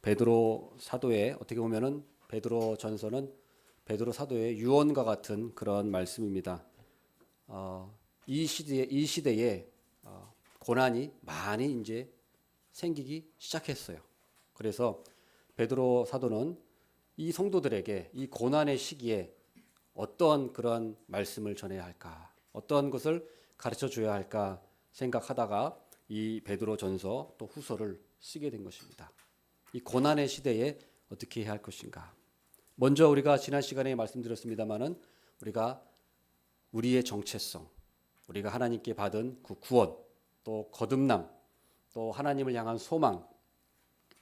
베드로 사도의 어떻게 보면은 베드로 전서는 베드로 사도의 유언과 같은 그런 말씀입니다. 이 시대에 고난이 많이 이제 생기기 시작했어요. 그래서 베드로 사도는 이 성도들에게 이 고난의 시기에 어떤 그런 말씀을 전해야 할까, 어떤 것을 가르쳐 줘야 할까 생각하다가 이 베드로 전서 또 후서를 쓰게 된 것입니다. 이 고난의 시대에 어떻게 해야 할 것인가. 먼저 우리가 지난 시간에 말씀드렸습니다마는 우리가 우리의 정체성, 우리가 하나님께 받은 그 구원, 또 거듭남, 또 하나님을 향한 소망,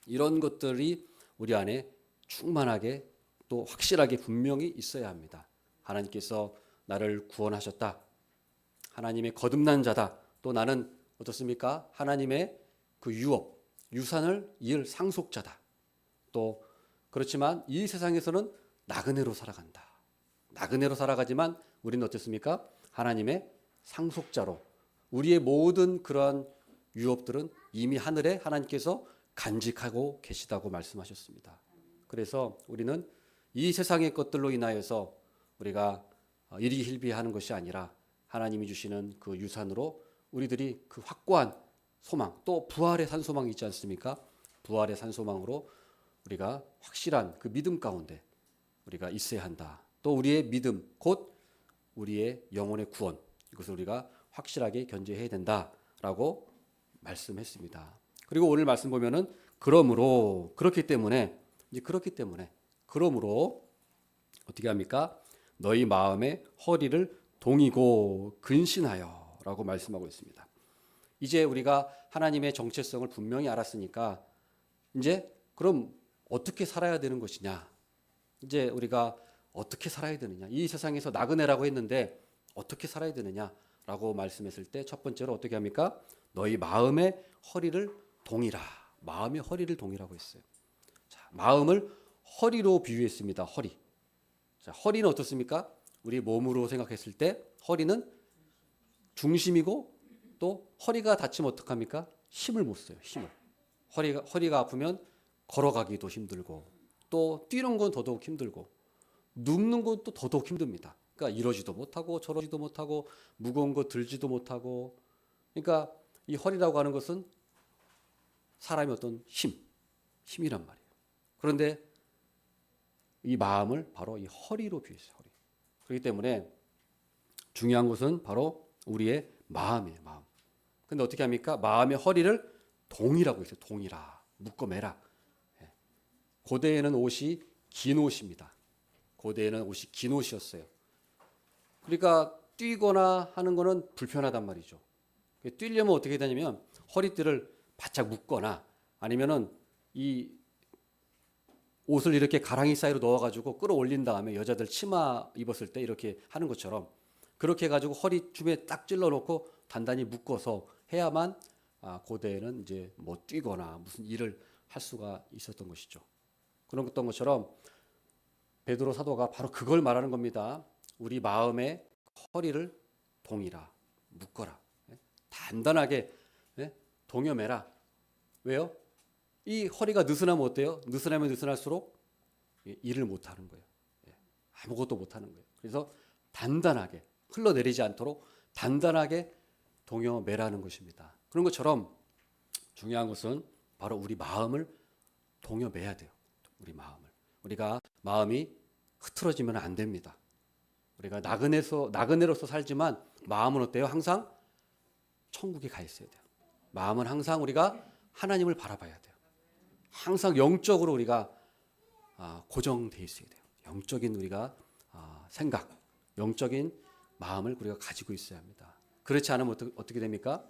이런 것들이 우리 안에 충만하게 또 확실하게 분명히 있어야 합니다. 하나님께서 나를 구원하셨다. 하나님의 거듭난 자다. 또 나는 어떻습니까? 하나님의 그 유산을 이을 상속자다. 또 그렇지만 이 세상에서는 나그네로 살아간다. 나그네로 살아가지만 우리는 어떻습니까? 하나님의 상속자로 우리의 모든 그런 유업들은 이미 하늘에 하나님께서 간직하고 계시다고 말씀하셨습니다. 그래서 우리는 이 세상의 것들로 인하여서 우리가 일희일비하는 것이 아니라 하나님이 주시는 그 유산으로 우리들이 그 확고한 소망, 또 부활의 산 소망이 있지 않습니까? 부활의 산 소망으로 우리가 확실한 그 믿음 가운데 우리가 있어야 한다. 또 우리의 믿음, 곧 우리의 영혼의 구원, 이것을 우리가 확실하게 견제해야 된다라고 말씀했습니다. 그리고 오늘 말씀 보면은 그렇기 때문에 그러므로 어떻게 합니까? 너희 마음의 허리를 동이고 근신하여라고 말씀하고 있습니다. 이제 우리가 하나님의 정체성을 분명히 알았으니까 이제 그럼 어떻게 살아야 되는 것이냐? 이제 우리가 어떻게 살아야 되느냐? 이 세상에서 나그네라고 했는데 어떻게 살아야 되느냐라고 말씀했을 때 첫 번째로 어떻게 합니까? 너희 마음의 허리를 동이라. 마음의 허리를 동이라고 했어요. 자, 마음을 허리로 비유했습니다. 허리. 자, 허리는 어떻습니까? 우리 몸으로 생각했을 때 허리는 중심이고 또 허리가 다치면 어떡합니까? 힘을 못 써요. 힘을. 허리가 아프면 걸어가기도 힘들고 또 뛰는 건 더더욱 힘들고 눕는 것도 더더욱 힘듭니다. 그러니까 이러지도 못하고 저러지도 못하고 무거운 거 들지도 못하고 그러니까 이 허리라고 하는 것은 사람의 어떤 힘이란 말이에요. 그런데 이 마음을 바로 이 허리로 비유했어요. 허리. 그렇기 때문에 중요한 것은 바로 우리의 마음이에요. 마음. 근데 어떻게 합니까? 마음의 허리를 동이라고 했어요. 동이라. 묶어매라. 고대에는 옷이 긴 옷입니다. 고대에는 옷이 긴 옷이었어요. 그러니까 뛰거나 하는 거는 불편하단 말이죠. 뛰려면 어떻게 되냐면 허리띠를 바짝 묶거나 아니면은 이 옷을 이렇게 가랑이 사이로 넣어가지고 끌어올린 다음에 여자들 치마 입었을 때 이렇게 하는 것처럼 그렇게 해가지고 허리춤에 딱 찔러놓고 단단히 묶어서 해야만 고대에는 이제 뭐 뛰거나 무슨 일을 할 수가 있었던 것이죠. 그런 것처럼 베드로 사도가 바로 그걸 말하는 겁니다. 우리 마음의 허리를 동이라 묶어라. 단단하게 동여매라. 왜요? 이 허리가 느슨하면 어때요? 느슨하면 느슨할수록 일을 못하는 거예요. 아무것도 못하는 거예요. 그래서 단단하게 흘러내리지 않도록 단단하게 동여매라는 것입니다. 그런 것처럼 중요한 것은 바로 우리 마음을 동여매야 돼요. 우리 마음을. 우리가 마음이 흐트러지면 안 됩니다. 우리가 나그네로서 살지만 마음은 어때요? 항상 천국에 가 있어야 돼요. 마음은 항상 우리가 하나님을 바라봐야 돼요. 항상 영적으로 우리가 고정돼 있어야 돼요. 영적인 우리가 생각, 영적인 마음을 우리가 가지고 있어야 합니다. 그렇지 않으면 어떻게 됩니까?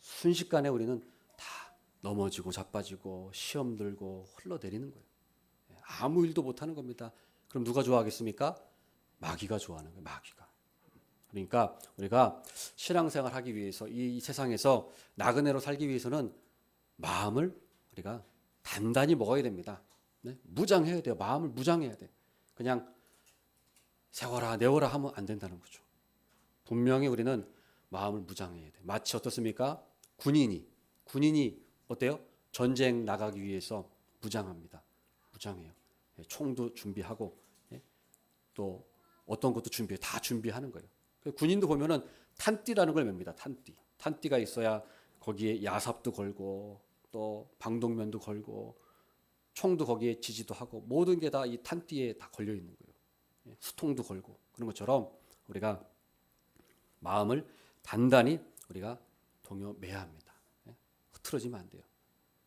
순식간에 우리는 다 넘어지고 자빠지고 시험 들고 흘러내리는 거예요. 아무 일도 못하는 겁니다. 그럼 누가 좋아하겠습니까? 마귀가 좋아하는 거예요. 마귀가. 그러니까 우리가 신앙생활 하기 위해서 이 세상에서 나그네로 살기 위해서는 마음을 우리가 단단히 먹어야 됩니다. 네? 무장해야 돼요. 마음을 무장해야 돼. 그냥 세워라 내워라 하면 안 된다는 거죠. 분명히 우리는 마음을 무장해야 돼. 마치 어떻습니까? 군인이 어때요? 전쟁 나가기 위해서 무장합니다. 무장해요. 예, 총도 준비하고 예, 또 어떤 것도 준비해 다 준비하는 거예요. 군인도 보면은 탄띠라는 걸 맵니다. 탄띠. 탄띠가 있어야 거기에 야삽도 걸고 또 방독면도 걸고 총도 거기에 지지도 하고 모든 게 다 이 탄띠에 다 걸려 있는 거예요. 예, 수통도 걸고 그런 것처럼 우리가 마음을 단단히 우리가 동요매야 합니다. 예, 흐트러지면 안 돼요.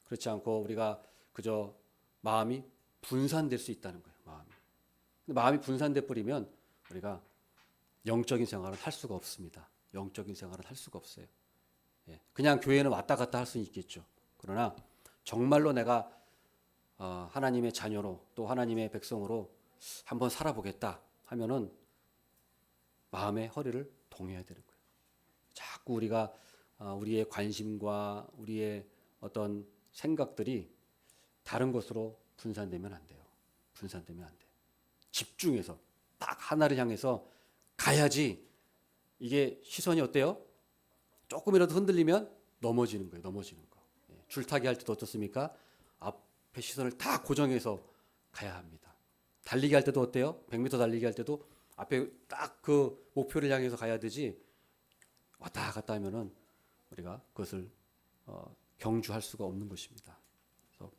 그렇지 않고 우리가 그저 마음이 분산될 수 있다는 거예요. 마음이 분산돼 버리면 우리가 영적인 생활을 할 수가 없습니다. 영적인 생활을 할 수가 없어요. 예, 그냥 교회는 왔다 갔다 할 수는 있겠죠. 그러나 정말로 내가 하나님의 자녀로 또 하나님의 백성으로 한번 살아보겠다 하면은 마음의 허리를 동여야 되는 거예요. 자꾸 우리가 우리의 관심과 우리의 어떤 생각들이 다른 것으로 분산되면 안 돼요. 분산되면 안 돼요. 집중해서 딱 하나를 향해서 가야지. 이게 시선이 어때요? 조금이라도 흔들리면 넘어지는 거예요. 넘어지는 거. 예, 줄타기 할 때도 어떻습니까? 앞에 시선을 다 고정해서 가야 합니다. 달리기 할 때도 어때요? 100m 달리기 할 때도 앞에 딱 그 목표를 향해서 가야 되지 왔다 갔다 하면은 우리가 그것을 경주할 수가 없는 것입니다. 그래서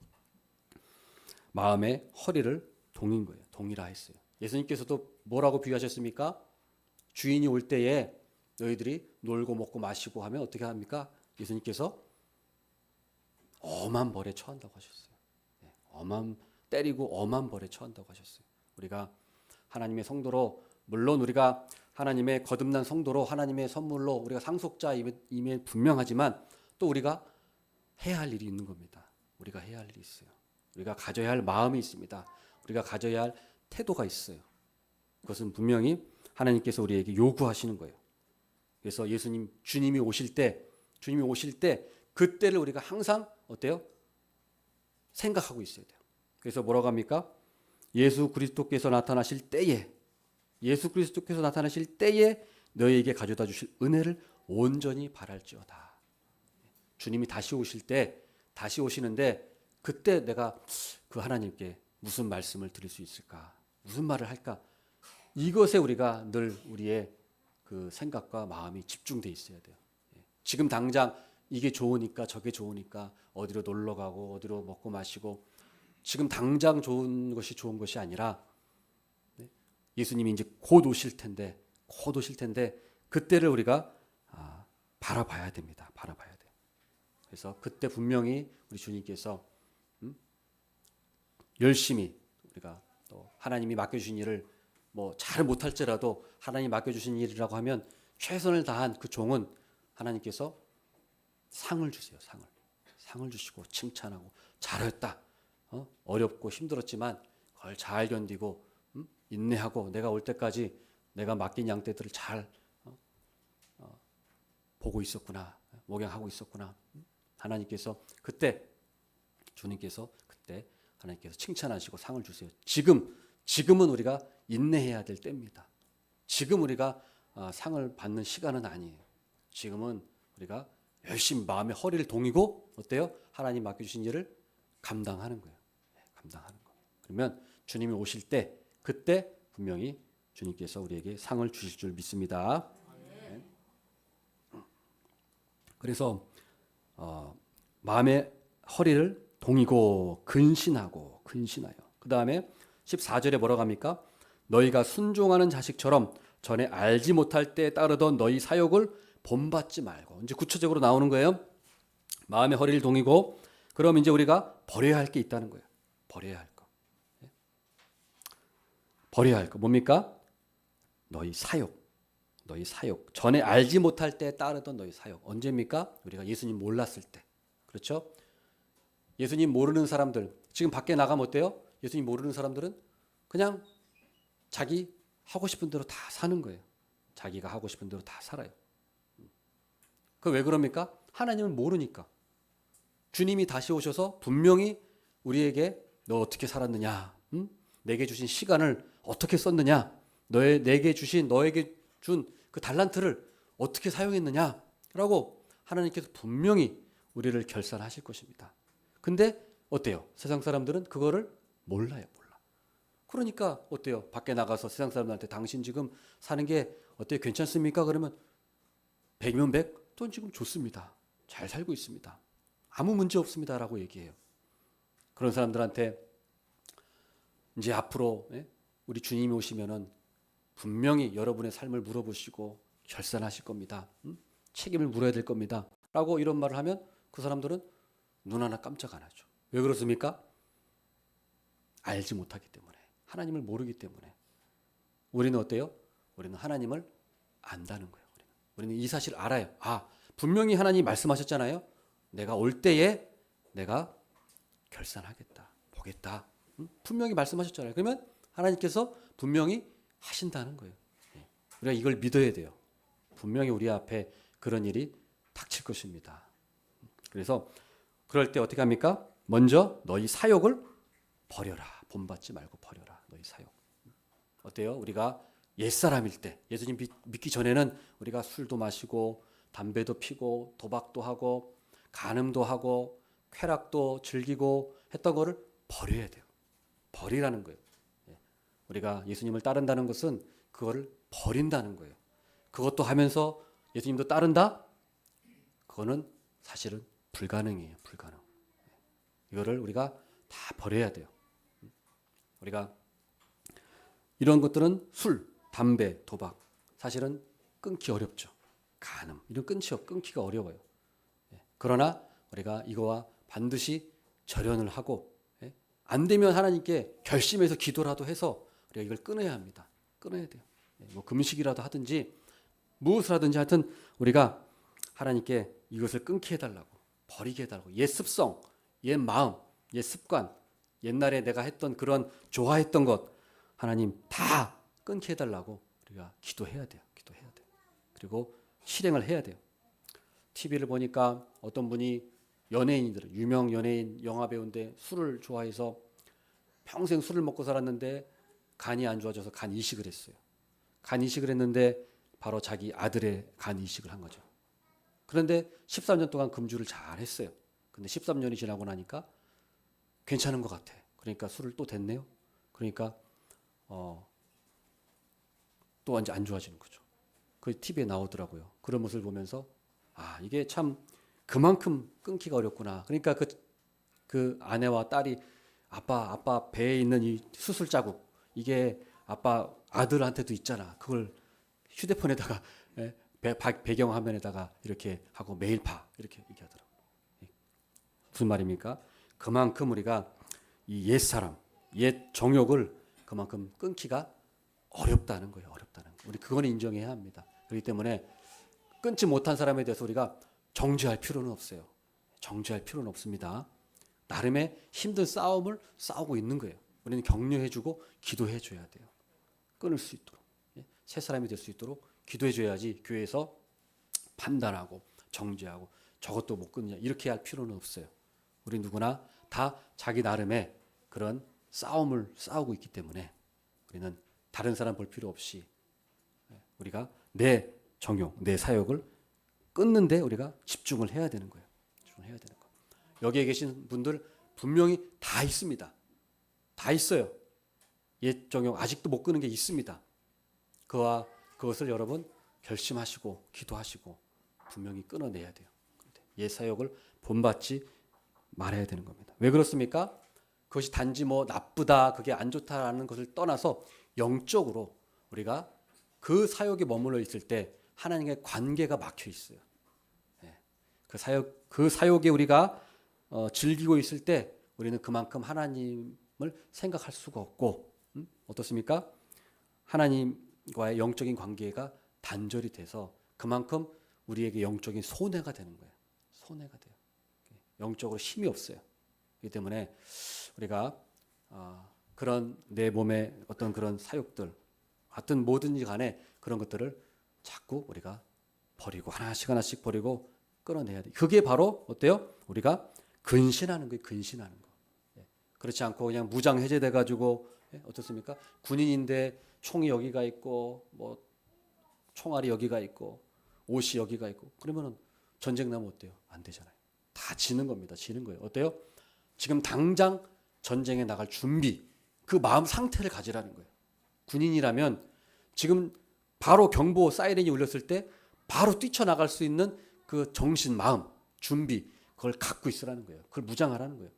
마음의 허리를 동인 거예요. 동이라 했어요. 예수님께서도 뭐라고 비유하셨습니까? 주인이 올 때에 너희들이 놀고 먹고 마시고 하면 어떻게 합니까? 예수님께서 엄한 벌에 처한다고 하셨어요. 엄한 때리고 엄한 벌에 처한다고 하셨어요. 우리가 하나님의 성도로 물론 우리가 하나님의 거듭난 성도로 하나님의 선물로 우리가 상속자임에 분명하지만 또 우리가 해야 할 일이 있는 겁니다. 우리가 해야 할 일이 있어요. 우리가 가져야 할 마음이 있습니다. 우리가 가져야 할 태도가 있어요. 그것은 분명히 하나님께서 우리에게 요구하시는 거예요. 그래서 주님이 오실 때 그때를 우리가 항상 어때요? 생각하고 있어야 돼요. 그래서 뭐라고 합니까? 예수 그리스도께서 나타나실 때에 너희에게 가져다 주실 은혜를 온전히 바랄지어다. 주님이 다시 오시는데 그때 내가 그 하나님께 무슨 말씀을 드릴 수 있을까? 무슨 말을 할까? 이것에 우리가 늘 우리의 그 생각과 마음이 집중돼 있어야 돼요. 지금 당장 이게 좋으니까 저게 좋으니까 어디로 놀러 가고 어디로 먹고 마시고 지금 당장 좋은 것이 아니라 예수님이 이제 곧 오실 텐데 그때를 우리가 바라봐야 됩니다. 바라봐야 돼요. 그래서 그때 분명히 우리 주님께서 열심히 우리가 또 하나님이 맡겨주신 일을 뭐 잘 못할지라도 하나님 맡겨주신 일이라고 하면 최선을 다한 그 종은 하나님께서 상을 주세요. 상을 주시고 칭찬하고 잘했다. 어렵고 힘들었지만 그걸 잘 견디고 인내하고 내가 올 때까지 내가 맡긴 양떼들을 잘 보고 있었구나. 목양하고 있었구나. 주님께서 그때 하나님께서 칭찬하시고 상을 주세요. 지금은 우리가 인내해야 될 때입니다. 지금 우리가 상을 받는 시간은 아니에요. 지금은 우리가 열심히 마음의 허리를 동이고 어때요? 하나님 맡겨주신 일을 감당하는 거예요. 감당하는 거. 그러면 주님이 오실 때 그때 분명히 주님께서 우리에게 상을 주실 줄 믿습니다. 네. 그래서 마음의 허리를 동이고 근신하여. 그 다음에 14절에 뭐라고 합니까? 너희가 순종하는 자식처럼 전에 알지 못할 때 따르던 너희 사욕을 본받지 말고. 이제 구체적으로 나오는 거예요. 마음의 허리를 동이고 그럼 이제 우리가 버려야 할 게 있다는 거예요. 버려야 할 거. 버려야 할 거 뭡니까? 너희 사욕. 전에 알지 못할 때 따르던 너희 사욕. 언제입니까? 우리가 예수님 몰랐을 때. 그렇죠? 예수님 모르는 사람들 지금 밖에 나가면 어때요? 예수님 모르는 사람들은 그냥 자기 하고 싶은 대로 다 사는 거예요. 자기가 하고 싶은 대로 다 살아요. 그 왜 그럽니까? 하나님을 모르니까. 주님이 다시 오셔서 분명히 우리에게 너 어떻게 살았느냐? 내게 주신 시간을 어떻게 썼느냐? 너에게 준 그 달란트를 어떻게 사용했느냐라고 하나님께서 분명히 우리를 결산하실 것입니다. 근데 어때요? 세상 사람들은 그거를 몰라요. 몰라. 그러니까 어때요? 밖에 나가서 세상 사람들한테 당신 지금 사는 게 어때요? 괜찮습니까? 그러면 100이면 100? 돈 지금 좋습니다. 잘 살고 있습니다. 아무 문제 없습니다라고 얘기해요. 그런 사람들한테 이제 앞으로 우리 주님이 오시면은 분명히 여러분의 삶을 물어보시고 결산하실 겁니다. 책임을 물어야 될 겁니다. 라고 이런 말을 하면 그 사람들은 눈 하나 깜짝 안 하죠. 왜 그렇습니까? 알지 못하기 때문에. 하나님을 모르기 때문에. 우리는 어때요? 우리는 하나님을 안다는 거예요. 우리는 이 사실을 알아요. 아, 분명히 하나님이 말씀하셨잖아요. 내가 올 때에 내가 결산하겠다. 보겠다. 분명히 말씀하셨잖아요. 그러면 하나님께서 분명히 하신다는 거예요. 우리가 이걸 믿어야 돼요. 분명히 우리 앞에 그런 일이 닥칠 것입니다. 그래서 그럴 때 어떻게 합니까? 먼저 너희 사욕을 버려라. 본받지 말고 버려라. 너희 사욕. 어때요? 우리가 옛사람일 때 예수님 믿기 전에는 우리가 술도 마시고 담배도 피고 도박도 하고 간음도 하고 쾌락도 즐기고 했던 거를 버려야 돼요. 버리라는 거예요. 우리가 예수님을 따른다는 것은 그거를 버린다는 거예요. 그것도 하면서 예수님도 따른다? 그거는 사실은 불가능해요. 불가능. 이거를 우리가 다 버려야 돼요. 우리가 이런 것들은 술, 담배, 도박 사실은 끊기 어렵죠. 간음 이런 끊기가 어려워요. 그러나 우리가 이거와 반드시 절연을 하고 안 되면 하나님께 결심해서 기도라도 해서 우리가 이걸 끊어야 합니다. 끊어야 돼요. 뭐 금식이라도 하든지 무엇을 하든지 하여튼 우리가 하나님께 이것을 끊게 해달라고 버리게 해달라고 옛 습성, 옛 마음, 옛 습관 옛날에 내가 했던 그런 좋아했던 것 하나님 다 끊게 해달라고 우리가 기도해야 돼요. 기도해야 돼요. 그리고 실행을 해야 돼요. TV를 보니까 어떤 분이 연예인들, 유명 연예인, 영화 배우인데 술을 좋아해서 평생 술을 먹고 살았는데 간이 안 좋아져서 간 이식을 했어요. 간 이식을 했는데 바로 자기 아들의 간 이식을 한 거죠. 그런데 13년 동안 금주를 잘 했어요. 근데 13년이 지나고 나니까 괜찮은 것 같아. 그러니까 술을 또 댔네요. 그러니까 또 이제 안 좋아지는 거죠. 그 TV에 나오더라고요. 그런 모습을 보면서 아 이게 참 그만큼 끊기가 어렵구나. 그러니까 그 아내와 딸이 아빠 배에 있는 이 수술 자국 이게 아빠 아들한테도 있잖아. 그걸 휴대폰에다가 배경 화면에다가 이렇게 하고 매일 봐 이렇게 얘기하더라고요. 무슨 말입니까? 그만큼 우리가 이 옛 사람, 옛 정욕을 그만큼 끊기가 어렵다는 거예요. 어렵다는 거. 우리 그거는 인정해야 합니다. 그렇기 때문에 끊지 못한 사람에 대해서 우리가 정죄할 필요는 없어요. 정죄할 필요는 없습니다. 나름의 힘든 싸움을 싸우고 있는 거예요. 우리는 격려해주고 기도해줘야 돼요. 끊을 수 있도록. 새 사람이 될 수 있도록 기도해줘야지 교회에서 판단하고 정죄하고 저것도 못 끊냐 이렇게 할 필요는 없어요. 우리 누구나 다 자기 나름의 그런 싸움을 싸우고 있기 때문에 우리는 다른 사람 볼 필요 없이 우리가 내 정욕, 내 사욕을 끊는데 우리가 집중을 해야 되는 거예요. 집중을 해야 되는 거. 여기에 계신 분들 분명히 다 있습니다. 다 있어요. 옛 정욕 아직도 못 끊는 게 있습니다. 그것을 여러분 결심하시고 기도하시고 분명히 끊어내야 돼요. 옛 사욕을 본받지 말아야 되는 겁니다. 왜 그렇습니까? 그것이 단지 뭐 나쁘다, 그게 안 좋다라는 것을 떠나서 영적으로 우리가 그 사욕에 머물러 있을 때 하나님과의 관계가 막혀 있어요. 그 사욕에 우리가 즐기고 있을 때 우리는 그만큼 하나님을 생각할 수가 없고 어떻습니까? 하나님과의 영적인 관계가 단절이 돼서 그만큼 우리에게 영적인 손해가 되는 거예요. 손해가 돼요. 영적으로 힘이 없어요. 그렇기 때문에 우리가 그런 내 몸의 어떤 그런 사욕들, 하여튼 뭐든지 간에 그런 것들을 자꾸 우리가 버리고 하나씩 버리고 끌어내야 돼. 그게 바로 어때요? 우리가 근신하는 거예요. 근신하는 거. 그렇지 않고 그냥 무장 해제돼 가지고 어떻습니까? 군인인데 총이 여기가 있고 뭐 총알이 여기가 있고 옷이 여기가 있고 그러면은 전쟁 나면 어때요? 안 되잖아요. 다 지는 겁니다. 지는 거예요. 어때요? 지금 당장 전쟁에 나갈 준비, 그 마음 상태를 가지라는 거예요. 군인이라면 지금 바로 경보 사이렌이 울렸을 때 바로 뛰쳐나갈 수 있는 그 정신, 마음, 준비, 그걸 갖고 있으라는 거예요. 그걸 무장하라는 거예요.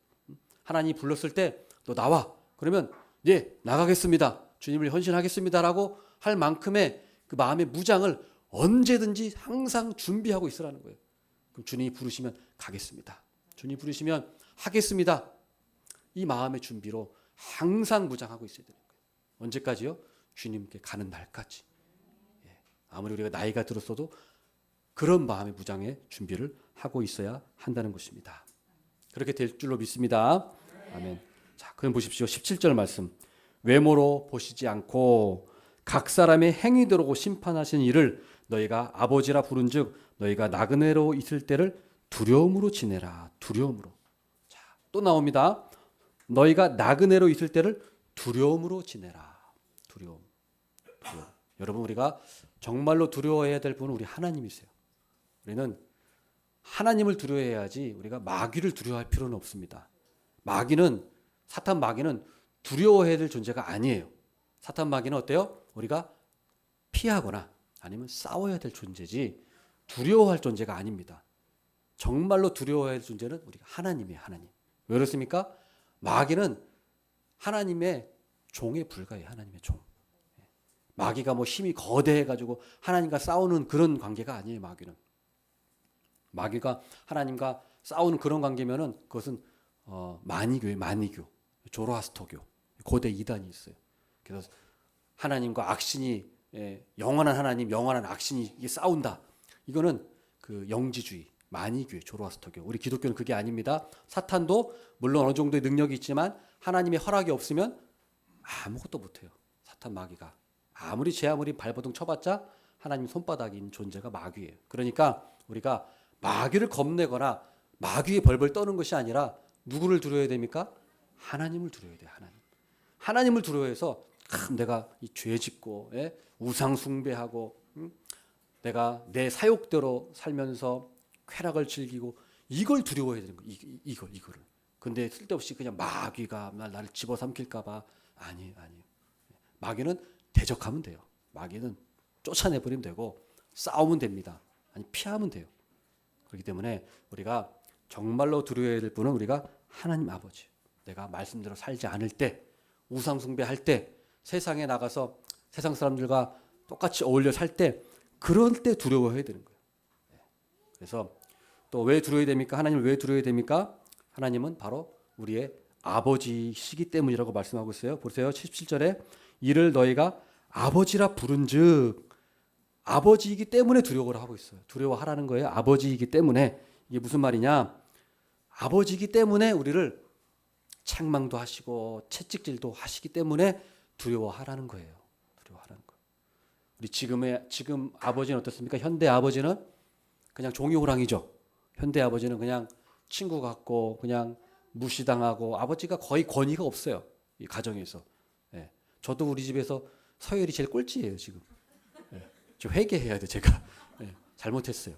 하나님이 불렀을 때 너 나와. 그러면 예, 나가겠습니다. 주님을 헌신하겠습니다라고 할 만큼의 그 마음의 무장을 언제든지 항상 준비하고 있으라는 거예요. 그럼 주님이 부르시면 가겠습니다. 주님이 부르시면 하겠습니다. 이 마음의 준비로 항상 무장하고 있어야 되는 거예요. 언제까지요? 주님께 가는 날까지. 아무리 우리가 나이가 들었어도 그런 마음의 무장의 준비를 하고 있어야 한다는 것입니다. 그렇게 될 줄로 믿습니다. 아멘. 자, 그럼 보십시오. 17절 말씀. 외모로 보시지 않고 각 사람의 행위대로 심판하신 이를 너희가 아버지라 부른즉 너희가 나그네로 있을 때를 두려움으로 지내라. 두려움으로. 자, 또 나옵니다. 너희가 나그네로 있을 때를 두려움으로 지내라. 두려움. 여러분, 우리가 정말로 두려워해야 될 분은 우리 하나님이세요. 우리는 하나님을 두려워해야지 우리가 마귀를 두려워할 필요는 없습니다. 사탄 마귀는 두려워해야 될 존재가 아니에요. 사탄 마귀는 어때요? 우리가 피하거나 아니면 싸워야 될 존재지 두려워할 존재가 아닙니다. 정말로 두려워해야 될 존재는 우리가 하나님이에요. 하나님. 왜 그렇습니까? 마귀는 하나님의 종에 불과해요. 하나님의 종. 마귀가 뭐 힘이 거대해가지고 하나님과 싸우는 그런 관계가 아니에요. 마귀가 하나님과 싸우는 그런 관계면은 그것은 마니교예요. 마니교, 조로아스터교, 고대 이단이 있어요. 그래서 하나님과 악신이 영원한 하나님, 영원한 악신이 이게 싸운다. 이거는 그 영지주의, 마니교, 조로아스터교. 우리 기독교는 그게 아닙니다. 사탄도 물론 어느 정도의 능력이 있지만 하나님의 허락이 없으면 아무것도 못해요. 사탄 마귀가. 아무리 발버둥 쳐봤자 하나님 손바닥인 존재가 마귀예요. 그러니까 우리가 마귀를 겁내거나 마귀의 벌벌 떠는 것이 아니라 누구를 두려워해야 됩니까? 하나님을 두려워해야 돼요. 하나님을 두려워해서 내가 이 죄 짓고 우상 숭배하고 내가 내 사욕대로 살면서 쾌락을 즐기고 이걸 두려워해야 되는 거예요. 이거를. 근데 쓸데없이 그냥 마귀가 나를 집어삼킬까 봐 아니에요. 마귀는 대적하면 돼요. 마귀는 쫓아내버리면 되고 싸우면 됩니다. 아니 피하면 돼요. 그렇기 때문에 우리가 정말로 두려워해야 될 분은 우리가 하나님 아버지. 내가 말씀대로 살지 않을 때, 우상 숭배할 때, 세상에 나가서 세상 사람들과 똑같이 어울려 살 때, 그럴 때 두려워해야 되는 거예요. 그래서 또 왜 두려워야 됩니까? 하나님을 왜 두려워야 됩니까? 하나님은 바로 우리의 아버지시기 때문이라고 말씀하고 있어요. 보세요. 77절에 이를 너희가 아버지라 부른즉 아버지이기 때문에 두려워를 하고 있어요. 두려워하라는 거예요. 아버지이기 때문에. 이게 무슨 말이냐? 아버지이기 때문에 우리를 책망도 하시고 채찍질도 하시기 때문에 두려워하라는 거예요. 두려워하라는 거. 우리 지금 아버지는 어떻습니까? 현대 아버지는 그냥 종이호랑이죠. 현대 아버지는 그냥 친구 같고 그냥 무시당하고 아버지가 거의 권위가 없어요. 이 가정에서. 예. 저도 우리 집에서 서열이 제일 꼴찌예요 지금. 예. 좀 회개해야 돼 제가. 예. 잘못했어요.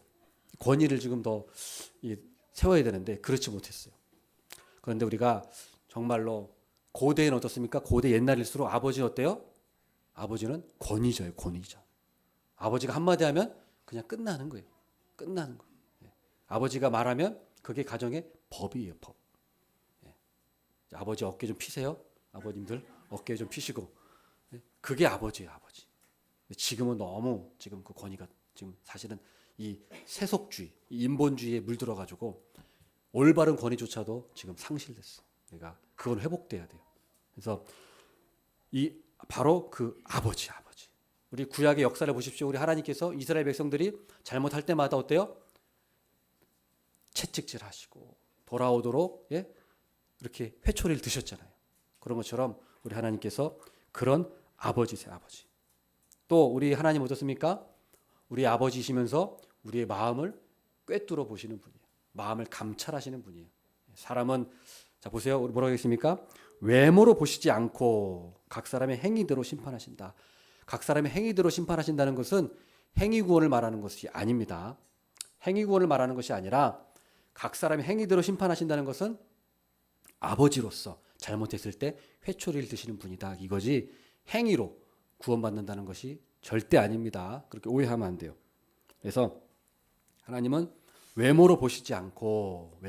권위를 지금 더 세워야 되는데 그렇지 못했어요. 그런데 우리가 정말로 고대에는 어떻습니까? 고대 옛날일수록 아버지는 어때요? 아버지는 권위자예요. 권위자. 아버지가 한마디 하면 그냥 끝나는 거예요. 끝나는 거예요. 예. 아버지가 말하면 그게 가정의 법이에요. 법. 예. 아버지 어깨 좀 피세요. 아버님들 어깨 좀 피시고. 예. 그게 아버지예요. 아버지. 지금은 너무 지금 그 권위가 지금 사실은 이 세속주의, 이 인본주의에 물들어가지고 올바른 권위조차도 지금 상실됐어. 그러니까 그건 회복돼야 돼요. 그래서 이 바로 그 아버지. 우리 구약의 역사를 보십시오. 우리 하나님께서 이스라엘 백성들이 잘못할 때마다 어때요? 채찍질하시고 돌아오도록 이렇게 회초리를 드셨잖아요. 그런 것처럼 우리 하나님께서 그런 아버지세요. 아버지. 또 우리 하나님 어떻습니까? 우리 아버지시면서 우리의 마음을 꿰뚫어 보시는 분이에요. 마음을 감찰하시는 분이에요. 사람은 자 보세요. 우리 뭐라고 했습니까? 외모로 보시지 않고 각 사람의 행위대로 심판하신다. 각 사람의 행위대로 심판하신다는 것은 행위구원을 말하는 것이 아닙니다. 행위구원을 말하는 것이 아니라 각 사람의 행위대로 심판하신다는 것은 아버지로서 잘못했을 때 회초리를 드시는 분이다. 이거지 행위로 구원받는다는 것이 절대 아닙니다. 그렇게 오해하면 안 돼요. 그래서 하나님은 외모로 보시지 않고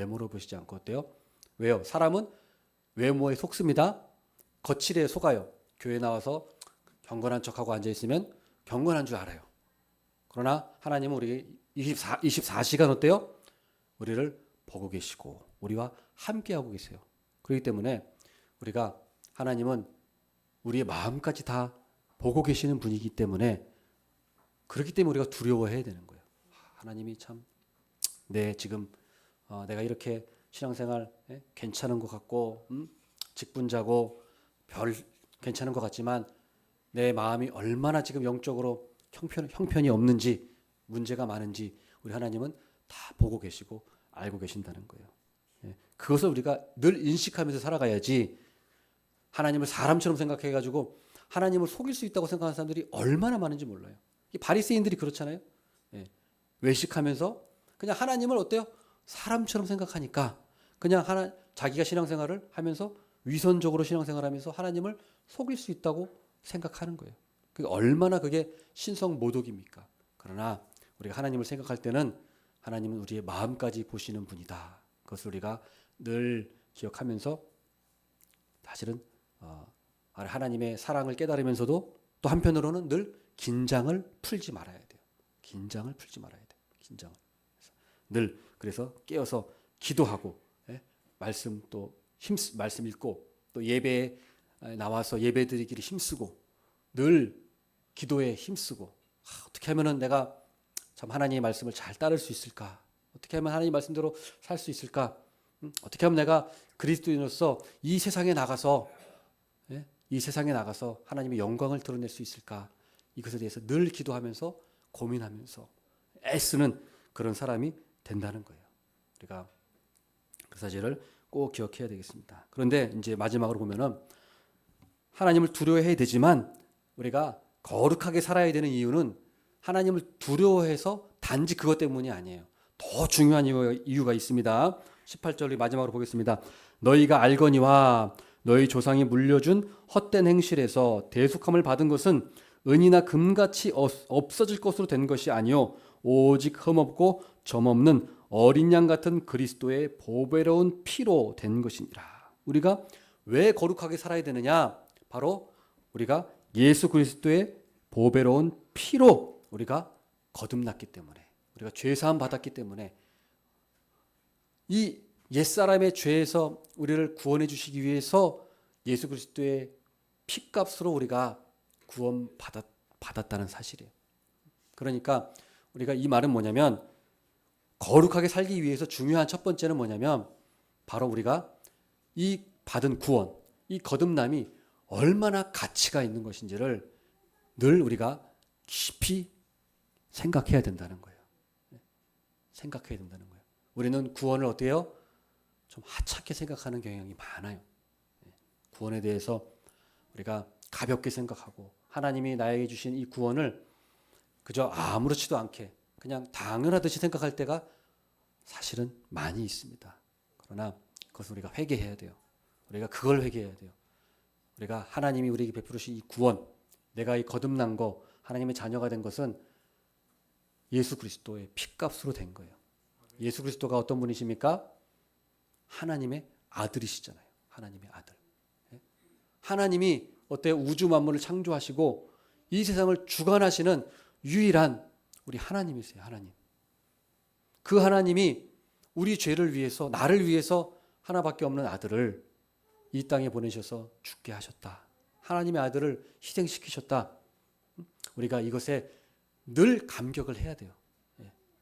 어때요? 왜요? 사람은 외모에 속습니다. 거칠에 속아요. 교회 나와서 경건한 척하고 앉아있으면 경건한 줄 알아요. 그러나 하나님은 우리 24시간 어때요? 우리를 보고 계시고 우리와 함께하고 계세요. 그렇기 때문에 우리가 하나님은 우리의 마음까지 다 보고 계시는 분이기 때문에 그렇기 때문에 우리가 두려워해야 되는 거예요. 하나님이 참 지금 내가 이렇게 신앙생활 괜찮은 것 같고 직분자고 별 괜찮은 것 같지만 내 마음이 얼마나 지금 영적으로 형편이 없는지 문제가 많은지 우리 하나님은 다 보고 계시고 알고 계신다는 거예요. 그것을 우리가 늘 인식하면서 살아가야지 하나님을 사람처럼 생각해가지고 하나님을 속일 수 있다고 생각하는 사람들이 얼마나 많은지 몰라요. 바리새인들이 그렇잖아요. 외식하면서 그냥 하나님을 어때요? 사람처럼 생각하니까 그냥 자기가 신앙생활을 하면서 위선적으로 신앙생활하면서 하나님을 속일 수 있다고 생각하는 거예요. 얼마나 그게 신성모독입니까? 그러나 우리가 하나님을 생각할 때는 하나님은 우리의 마음까지 보시는 분이다. 그것을 우리가 늘 기억하면서 사실은 하나님의 사랑을 깨달으면서도 또 한편으로는 늘 긴장을 풀지 말아야 돼요. 긴장을 풀지 말아야 돼요. 긴장을. 늘 그래서 깨어서 기도하고 말씀 읽고 또 예배에 나와서 예배드리기를 힘쓰고 늘 기도에 힘쓰고 어떻게 하면은 내가 참 하나님의 말씀을 잘 따를 수 있을까? 어떻게 하면 하나님 말씀대로 살 수 있을까? 어떻게 하면 내가 그리스도인으로서 이 세상에 나가서 하나님의 영광을 드러낼 수 있을까? 이것에 대해서 늘 기도하면서 고민하면서 애쓰는 그런 사람이 된다는 거예요. 우리가 그 사실을 꼭 기억해야 되겠습니다. 그런데 이제 마지막으로 보면은 하나님을 두려워해야 되지만 우리가 거룩하게 살아야 되는 이유는 하나님을 두려워해서 단지 그것 때문이 아니에요. 더 중요한 이유가 있습니다. 18절 마지막으로 보겠습니다. 너희가 알거니와 너희 조상이 물려준 헛된 행실에서 대속함을 받은 것은 은이나 금같이 없어질 것으로 된 것이 아니요 오직 흠없고 점없는 어린 양 같은 그리스도의 보배로운 피로 된 것이니라. 우리가 왜 거룩하게 살아야 되느냐? 바로 우리가 예수 그리스도의 보배로운 피로 우리가 거듭났기 때문에, 우리가 죄사함 받았기 때문에, 이 옛사람의 죄에서 우리를 구원해 주시기 위해서 예수 그리스도의 피값으로 우리가 구원 받았다는 사실이에요. 그러니까 우리가 이 말은 뭐냐면, 거룩하게 살기 위해서 중요한 첫 번째는 뭐냐면 바로 우리가 이 받은 구원, 이 거듭남이 얼마나 가치가 있는 것인지를 늘 우리가 깊이 생각해야 된다는 거예요. 생각해야 된다는 거예요. 우리는 구원을 어때요? 좀 하찮게 생각하는 경향이 많아요. 구원에 대해서 우리가 가볍게 생각하고 하나님이 나에게 주신 이 구원을 그저 아무렇지도 않게 그냥 당연하듯이 생각할 때가 사실은 많이 있습니다. 그러나 그것을 우리가 회개해야 돼요. 우리가 그걸 회개해야 돼요. 우리가 하나님이 우리에게 베푸신 이 구원, 내가 이 거듭난 거, 하나님의 자녀가 된 것은 예수 그리스도의 피값으로 된 거예요. 예수 그리스도가 어떤 분이십니까? 하나님의 아들이시잖아요. 하나님의 아들. 하나님이 어때요? 우주 만물을 창조하시고 이 세상을 주관하시는 유일한 우리 하나님이세요. 하나님. 그 하나님이 우리 죄를 위해서, 나를 위해서 하나밖에 없는 아들을 이 땅에 보내셔서 죽게 하셨다. 하나님의 아들을 희생시키셨다. 우리가 이것에 늘 감격을 해야 돼요.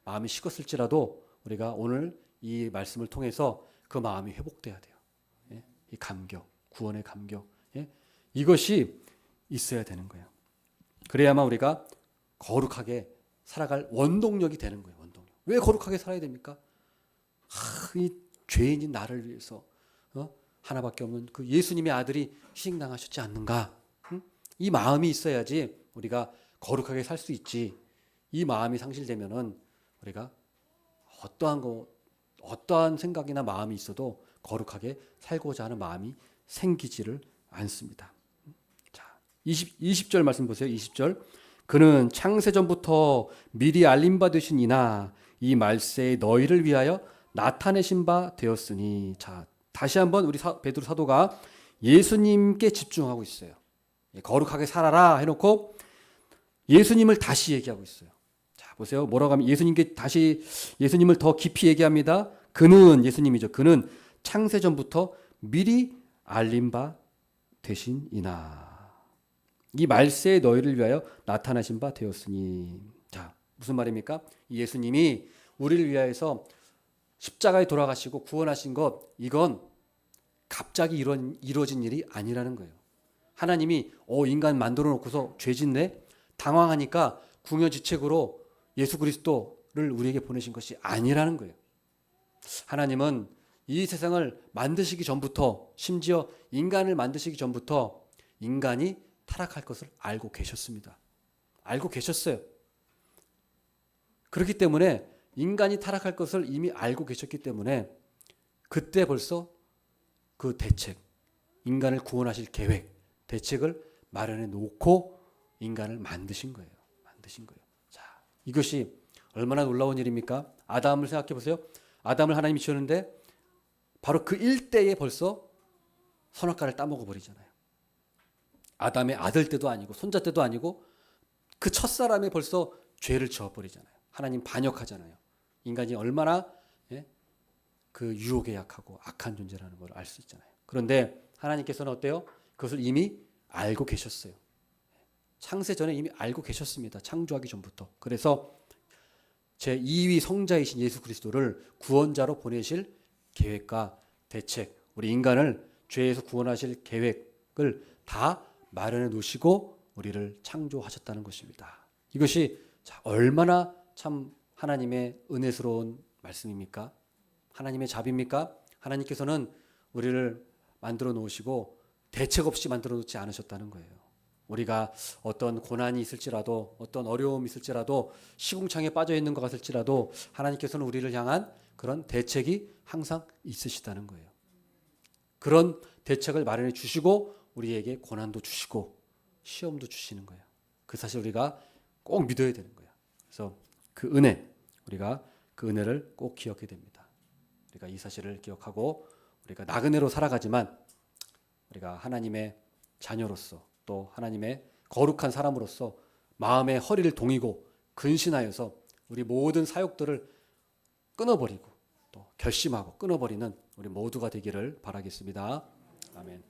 마음이 식었을지라도 우리가 오늘 이 말씀을 통해서 그 마음이 회복돼야 돼요. 이 감격, 구원의 감격. 이것이 있어야 되는 거예요. 그래야만 우리가 거룩하게 살아갈 원동력이 되는 거예요. 원동력. 왜 거룩하게 살아야 됩니까? 이 죄인인 나를 위해서 하나밖에 없는 그 예수님의 아들이 희생당하셨지 않는가? 이 마음이 있어야지 우리가 거룩하게 살 수 있지. 이 마음이 상실되면은 우리가 어떠한 생각이나 마음이 있어도 거룩하게 살고자 하는 마음이 생기지를 않습니다. 자, 20절 말씀 보세요. 20절. 그는 창세전부터 미리 알림 받으신 이나 이 말세에 너희를 위하여 나타내신 바 되었으니. 자, 다시 한번 우리 베드로 사도가 예수님께 집중하고 있어요. 거룩하게 살아라 해놓고 예수님을 다시 얘기하고 있어요. 자, 보세요. 뭐라고 하면 예수님께 다시 예수님을 더 깊이 얘기합니다. 그는 예수님이죠. 그는 창세전부터 미리 알림 바 되신 이나 이 말세에 너희를 위하여 나타나신 바 되었으니. 자, 무슨 말입니까? 예수님이 우리를 위하여서 십자가에 돌아가시고 구원하신 것, 이건 갑자기 이루어진 일이 아니라는 거예요. 하나님이 인간 만들어 놓고서 죄 짓네? 당황하니까 궁여지책으로 예수 그리스도를 우리에게 보내신 것이 아니라는 거예요. 하나님은 이 세상을 만드시기 전부터, 심지어 인간을 만드시기 전부터 인간이 타락할 것을 알고 계셨습니다. 알고 계셨어요. 그렇기 때문에 인간이 타락할 것을 이미 알고 계셨기 때문에 그때 벌써 그 대책, 인간을 구원하실 계획, 대책을 마련해 놓고 인간을 만드신 거예요. 자, 이것이 얼마나 놀라운 일입니까? 아담을 생각해 보세요. 아담을 하나님이 지었는데 바로 그 일대에 벌써 선악과를 따먹어 버리잖아요. 아담의 아들 때도 아니고 손자 때도 아니고 그 첫사람에 벌써 죄를 지어버리잖아요. 하나님 반역하잖아요. 인간이 얼마나 그 유혹에 약하고 악한 존재라는 걸 알 수 있잖아요. 그런데 하나님께서는 어때요? 그것을 이미 알고 계셨어요. 창세 전에 이미 알고 계셨습니다. 창조하기 전부터. 그래서 제2위 성자이신 예수 그리스도를 구원자로 보내실 계획과 대책, 우리 인간을 죄에서 구원하실 계획을 다 마련해 놓으시고 우리를 창조하셨다는 것입니다. 이것이 얼마나 참 하나님의 은혜스러운 말씀입니까? 하나님의 자비입니까? 하나님께서는 우리를 만들어 놓으시고 대책 없이 만들어 놓지 않으셨다는 거예요. 우리가 어떤 고난이 있을지라도, 어떤 어려움이 있을지라도, 시궁창에 빠져 있는 것 같을지라도 하나님께서는 우리를 향한 그런 대책이 항상 있으시다는 거예요. 그런 대책을 마련해 주시고 우리에게 고난도 주시고 시험도 주시는 거예요. 그 사실 우리가 꼭 믿어야 되는 거예요. 그래서 그 은혜, 우리가 그 은혜를 꼭 기억해야 됩니다. 우리가 이 사실을 기억하고 우리가 나그네로 살아가지만 우리가 하나님의 자녀로서 또 하나님의 거룩한 사람으로서 마음의 허리를 동이고 근신하여서 우리 모든 사역들을 끊어버리고 또 결심하고 끊어버리는 우리 모두가 되기를 바라겠습니다. 아멘.